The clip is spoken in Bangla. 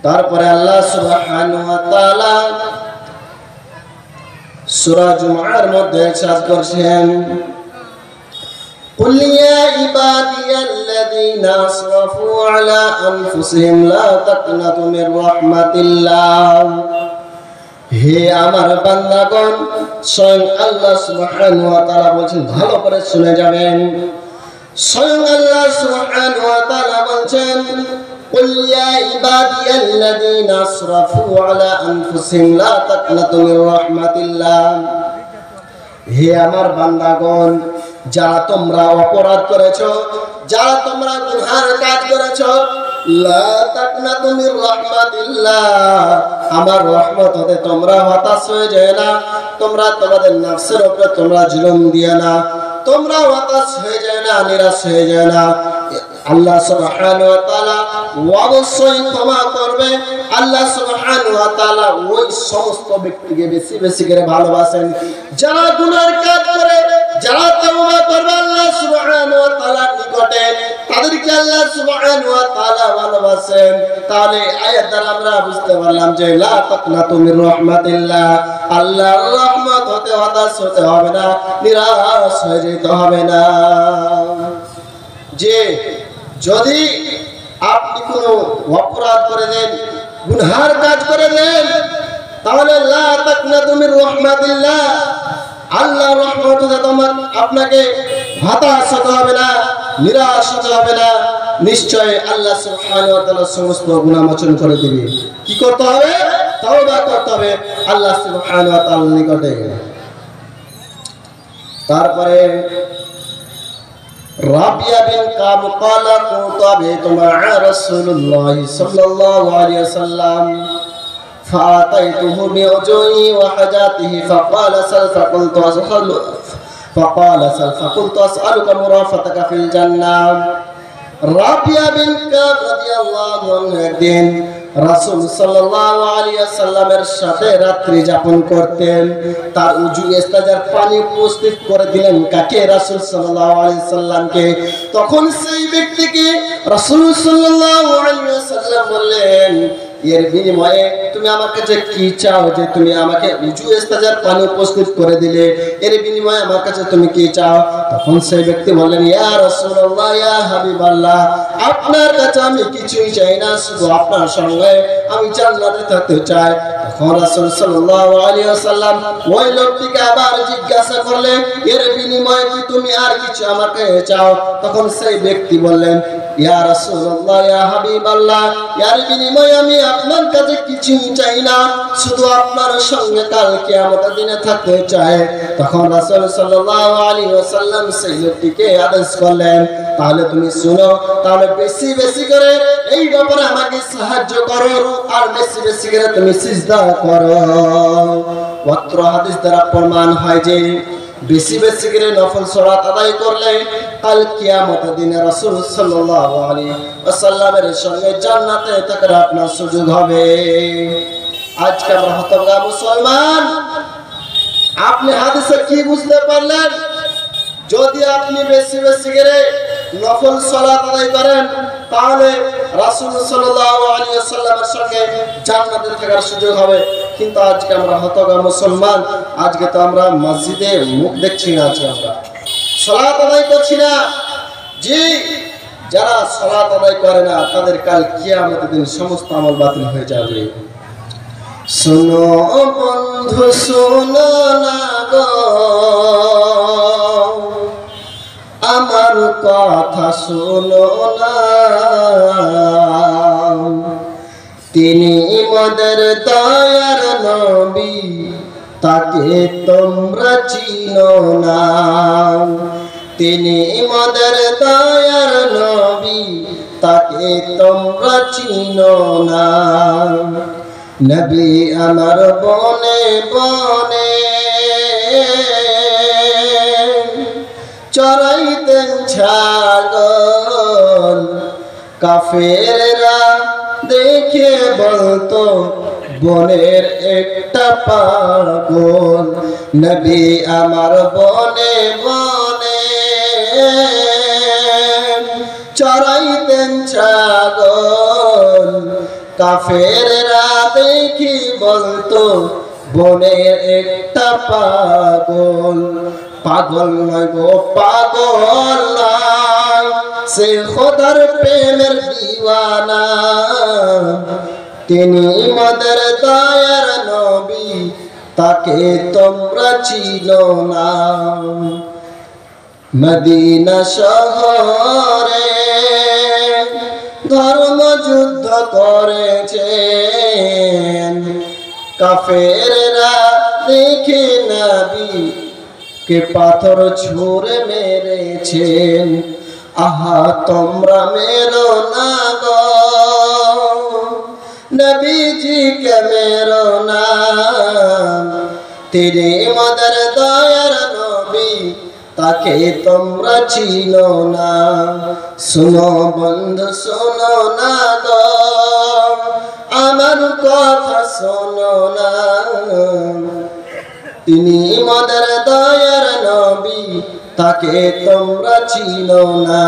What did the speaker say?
তারপরে আল্লাহ সুবহানাহু ওয়া তাআলা সূরা জুমার মধ্যে ইরশাদ করেছেন قل يا عبادي الذين أسرفوا على أنفسهم لا تقنطوا من رحمة الله হে আমার বান্দাগণ স্বয়ং আল্লাহ সুবহানাহু ওয়া তাআলা বলেন ভালো করে শুনে যাবেন স্বয়ং আল্লাহ সুবহানাহু ওয়া তাআলা বলেন قل يا عبادي الذين أسرفوا على أنفسهم لا تقنطوا من رحمة الله হে আমার বান্দাগণ যারা তোমরা অপরাধ করেছো যারা তোমরা গুনাহের কাজ করেছো লা তাকনাতু মির রাহমাতিল্লাহ আমার রহমত হতে তোমরা হতাশ হয়ে যায় না তোমরা তোমাদের নফসের উপরে তোমরা জুলুম দিও না তোমরা হতাশ হয়ে যায় না নিরাশ হয়ে যায় না আল্লাহ সুবহানাহু ওয়া তাআলা অবশ্যই ক্ষমা করবে আল্লাহ সুবহানাহু ওয়া তাআলা ওই সমস্ত ব্যক্তিকে বেশি বেশি করে ভালোবাসেন যারা গুনার কাজ করে যারা তওবা করবে আল্লাহ সুবহানাহু ওয়া তাআলার নিকটে তাদেরকে আল্লাহ সুবহানাহু ওয়া তাআলা ভালোবাসেন তাহলে আয়াত দ্বারা আমরা বুঝতে পারলাম যে লা তাকনাতু মির রাহমাতিল্লাহ আল্লাহর রহমত হতে হতাশ হতে হবে না নিরাশ হয়ে যেতে হবে না যে যদি আপনি কোনো অপরাধ করে দেন গুনাহের কাজ করে দেন তাহলে লা তাকনাতু মির রাহমাতিল্লাহ আল্লাহর রহমত হতে আপনাকে হতাশ হতে হবে না নিরাশ হতে হবে না নিশ্চয় আল্লাহ সুবহানাহু ওয়া তাআলা সমস্ত গুনাহ মোচন করে দিবে কি করতে হবে তওবা করতে হবে আল্লাহ সুবহানাহু ওয়া তাআলার নিকটে তারপরে রাবিয়া বিন কাব قال كنت أبيت مع رسول الله صلى الله عليه وسلم فأتيته بوجوهه وحاجاته فقال سل فقلت أسألك مرافقتك في الجنة রাবিয়া বিন কাব রাদিয়াল্লাহু আনহু একদিন রাসূল সাল্লাল্লাহু আলাইহি ওয়াসাল্লামের সাথে রাত্রি যাপন করতেন তার উযু ইস্তেজার পানি উপস্থিত করে দিলেন কাকে রাসূল সাল্লাল্লাহু আলাইহি ওয়াসাল্লামকে তখন সেই ব্যক্তিকে রাসূল সাল্লাল্লাহু আলাইহি ওয়াসাল্লাম বললেন এর বিনিময়ে তুমি আমার কাছে কি চাও যে তুমি আমাকে উযু ইস্তেজার পানি উপস্থিত করে দিলে এর বিনিময়ে আমার কাছে তুমি কি চাও তখন সেই ব্যক্তি বললেন ইয়া রাসূলুল্লাহ ইয়া হাবিবাল্লাহ আপনার কাছে আমি কিছুই চাই না শুধু আপনার সঙ্গে আমি জান্নাতে থাকতে চাই তখন রাসূল সাল্লাল্লাহু আলাইহি ওয়াসাল্লাম ওই লোকটিকে আবার জিজ্ঞাসা করলেন এর বিনিময়ে কি তুমি আর কিছু আমাকে চাও তখন সেই ব্যক্তি বললেন ইয়া রাসূলুল্লাহ ইয়া হাবিবাল্লাহ এর বিনিময়ে আমি আপনার কাছে কিছুই চাই না শুধু আপনার সঙ্গে কাল কিয়ামতের দিনে থাকতে চাই তখন রাসূল সাল্লাল্লাহু আলাইহি ওয়াসাল্লাম সেই লোকটিকে আদেশ করলেন তাহলে তুমি শুনো তাহলে বেশি বেশি করে এই ব্যাপারে আমাকে সাহায্য করো আর বেশি বেশি করে তুমি সিজদা করো ওয়াত্র হাদিস দ্বারা প্রমাণ হয় যে বেশি বেশি করে নফল সালাত আদায় করলে কাল কিয়ামতের দিনে রাসূল সাল্লাল্লাহু আলাইহি ওয়াসাল্লামের সঙ্গে জান্নাতে থাকার আপনার সুযোগ হবে আজকে আমরা হতভাগা মুসলমান আপনি হাদিসে কি বুঝতে পারলেন যদি আপনি বেশি বেশি করে নফল সালাত আদায় করেন তাহলে রাসূল সাল্লাল্লাহু আলাইহি ওয়াসাল্লামের সঙ্গে জান্নাতে থাকার সুযোগ হবে কিন্তু আজকে আমরা হতভাগা মুসলমান আজকে তো আমরা মসজিদে মুখ দেখছি না আজকে আমরা সালাত আদায় করছি না জি যারা সালাত আদায় করে না তাদের কাল কিয়ামতের দিন সমস্ত আমল বাতিল হয়ে যাবে শোনো বন্ধু শোনো না গো আমার কথা শোনো না তিনি মোদের দয়ার নবী তাকে তোমরা চিনো না তিনি মোদের দয়ার নবী তাকে তোমরা চিনো না নবী আমার বনে বনে চরাইতেন ছাগল কাফেররা দেখে বলতো বনের একটা পাগল নবী আমার বনে বনে চরাইতেন ছাগল কাফেররা দেখি বলতো বনের একটা পাগল, পাগল নয় গো পাগল নয়, সে খোদার প্রেমের দিওয়ানা। তিনি মদের দয়ার নবী, তাকে তোমরা চিনো না। মদিনা শহরে ধর্মযুদ্ধ করেছেন, কাফেররা দেখে নবী কে পাথর ছুঁড়ে মেরেছেন। আহা তোমরা মেরো না গো নবীজিকে মেরো না, তিনি মদের দয়ার নবী, তাকে তোমরা চিনো না। শুনো বন্ধু শোনো না গো আমার কথা শোনো না, তিনি মদের দয়ার নবী, তাকে তোমরা চিনো না।